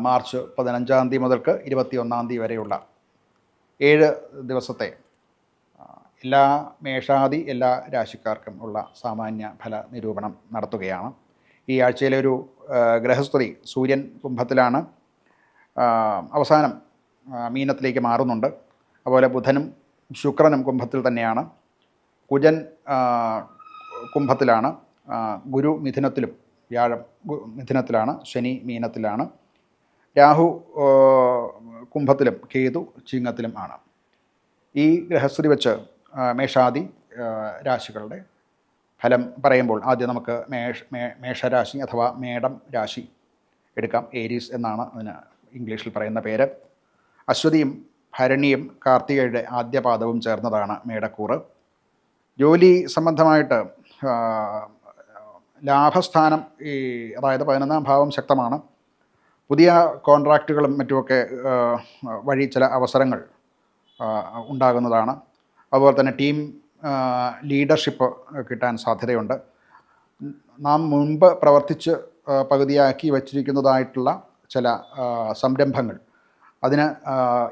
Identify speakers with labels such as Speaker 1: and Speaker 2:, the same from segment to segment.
Speaker 1: March 15 മുതൽക്ക് 21 വരെയുള്ള 7 ദിവസത്തെ എല്ലാ മേഷാദി എല്ലാ രാശിക്കാർക്കും ഉള്ള സാമാന്യ ഫല നിരൂപണം നടത്തുകയാണ്. ഈ ആഴ്ചയിലെ ഒരു ഗ്രഹസ്ഥിതി സൂര്യൻ കുംഭത്തിലാണ്, അവസാനം മീനത്തിലേക്ക് മാറുന്നുണ്ട്. അതുപോലെ ബുധനും ശുക്രനും കുംഭത്തിൽ തന്നെയാണ്, കുജൻ കുംഭത്തിലാണ്, ഗുരു മിഥുനത്തിലും, വ്യാഴം മിഥുനത്തിലാണ്, ശനി മീനത്തിലാണ്, രാഹു കുംഭത്തിലും കേതു ചിങ്ങത്തിലും ആണ്. ഈ ഗ്രഹസ്ഥിതി വെച്ച് മേഷാദി രാശികളുടെ ഫലം പറയുമ്പോൾ ആദ്യം നമുക്ക് മേഷരാശി അഥവാ മേടം രാശി എടുക്കാം. ഏരീസ് എന്നാണ് അതിന് ഇംഗ്ലീഷിൽ പറയുന്ന പേര്. അശ്വതിയും ഭരണിയും കാർത്തികയുടെ ആദ്യ പാദവും ചേർന്നതാണ് മേടക്കൂറ്. ജോലി സംബന്ധമായിട്ട് ലാഭസ്ഥാനം അതായത് 11-ാം ഭാവം ശക്തമാണ്. പുതിയ കോൺട്രാക്റ്റുകളും മറ്റുമൊക്കെ വഴി ചില അവസരങ്ങൾ ഉണ്ടാകുന്നതാണ്. അതുപോലെ തന്നെ ടീം ലീഡർഷിപ്പ് കിട്ടാൻ സാധ്യതയുണ്ട്. നാം മുൻപ് പ്രവർത്തിച്ച് പകുതിയാക്കി വച്ചിരിക്കുന്നതായിട്ടുള്ള ചില സംരംഭങ്ങൾ, അതിന്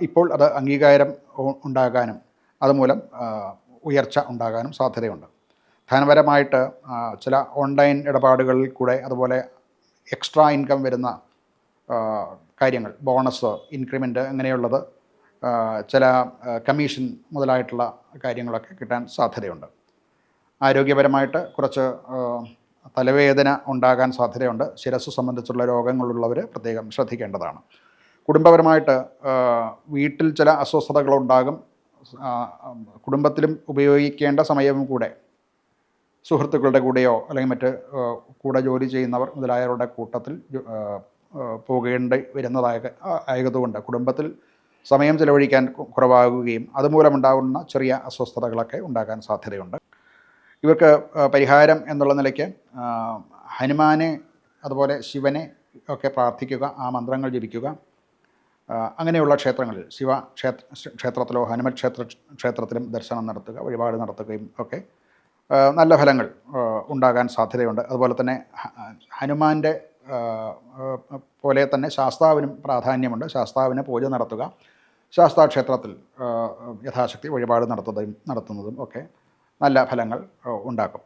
Speaker 1: ഇപ്പോൾ അത് അംഗീകാരം ഉണ്ടാകാനും അതുമൂലം ഉയർച്ച ഉണ്ടാകാനും സാധ്യതയുണ്ട്. ധനപരമായിട്ട് ചില ഓൺലൈൻ ഇടപാടുകളിൽ കൂടെ അതുപോലെ എക്സ്ട്രാ ഇൻകം വരുന്ന കാര്യങ്ങൾ, ബോണസ്, ഇൻക്രിമെൻറ്റ് അങ്ങനെയുള്ളത്, ചില കമ്മീഷൻ മുതലായിട്ടുള്ള കാര്യങ്ങളൊക്കെ കിട്ടാൻ സാധ്യതയുണ്ട്. ആരോഗ്യപരമായിട്ട് കുറച്ച് തലവേദന ഉണ്ടാകാൻ സാധ്യതയുണ്ട്. ശിരസ്സ് സംബന്ധിച്ചുള്ള രോഗങ്ങളുള്ളവർ പ്രത്യേകം ശ്രദ്ധിക്കേണ്ടതാണ്. കുടുംബപരമായിട്ട് വീട്ടിൽ ചില അസ്വസ്ഥതകളുണ്ടാകും. കുടുംബത്തിലും ഉപയോഗിക്കേണ്ട സമയവും കൂടെ സുഹൃത്തുക്കളുടെ കൂടെയോ അല്ലെങ്കിൽ മറ്റ് കൂടെ ജോലി ചെയ്യുന്നവർ മുതലായവരുടെ കൂട്ടത്തിൽ പോകേണ്ടി ആയതുകൊണ്ട് കുടുംബത്തിൽ സമയം ചിലവഴിക്കാൻ കുറവാകുകയും അതുമൂലമുണ്ടാകുന്ന ചെറിയ അസ്വസ്ഥതകളൊക്കെ ഉണ്ടാകാൻ സാധ്യതയുണ്ട്. ഇവർക്ക് പരിഹാരം എന്നുള്ള നിലയ്ക്ക് ഹനുമാനെ അതുപോലെ ശിവനെ ഒക്കെ പ്രാർത്ഥിക്കുക, ആ മന്ത്രങ്ങൾ ജപിക്കുക. അങ്ങനെയുള്ള ക്ഷേത്രങ്ങളിൽ ശിവ ക്ഷേത്രത്തിലോ ഹനുമൻ ക്ഷേത്രത്തിലും ദർശനം നടത്തുക, വഴിപാട് നടത്തുകയും ഒക്കെ നല്ല ഫലങ്ങൾ ഉണ്ടാകാൻ സാധ്യതയുണ്ട്. അതുപോലെ തന്നെ ഹനുമാൻ്റെ പോലെ തന്നെ ശാസ്താവിനും പ്രാധാന്യമുണ്ട്. ശാസ്താവിന് പൂജ നടത്തുക, ശാസ്താ ക്ഷേത്രത്തിൽ യഥാശക്തി വഴിപാട് നടത്തുന്നതും ഒക്കെ നല്ല ഫലങ്ങൾ ഉണ്ടാക്കും.